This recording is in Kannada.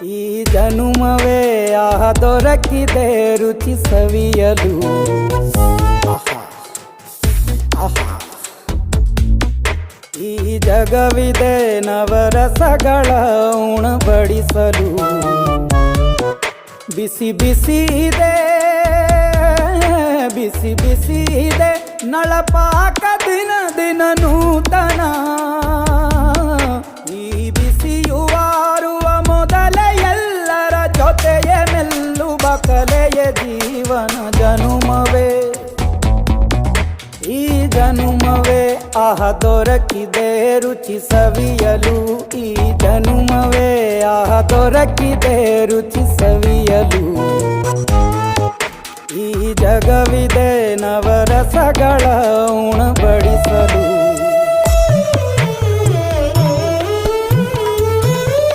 ಈ ಜನುಮವೇ ದೊರಕಿದೆ ರುಚಿ ಸವಿಯಲು. ಆಹಾ, ಆಹಾ. ಈ ಜಗವಿದೆ ನವರಸಗಳ ಉಣಬಡಿಸಲು. ಬಿಸಿ ಬಿಸಿ ಇದೆ, ಬಿಸಿ ಬಿಸಿ ಇದೆ ನಳಪಾಕ ದಿನ ದಿನ ನೂತನ. ಈ ಬಿಸಿಯುವಾರುವ ಮೊದಲೇ ಎಲ್ಲರ ಜೊತೆಯೇ ಮೆಲ್ಲುವ ಕಲೆಯ ಜೀವನ ಜನುಮವೇ. ಈ ಜನುಮವೇ ದೊರಕಿದೆ ರುಚಿ ಸವಿಯಲು. ಈ ಜನುಮವೇ ದೊರಕಿದೆ ರುಚಿ ಸವಿಯಲು. ಈ ಜಗವಿದೆ ನವರಸಗಳ ಉಣಬಡಿಸಲು.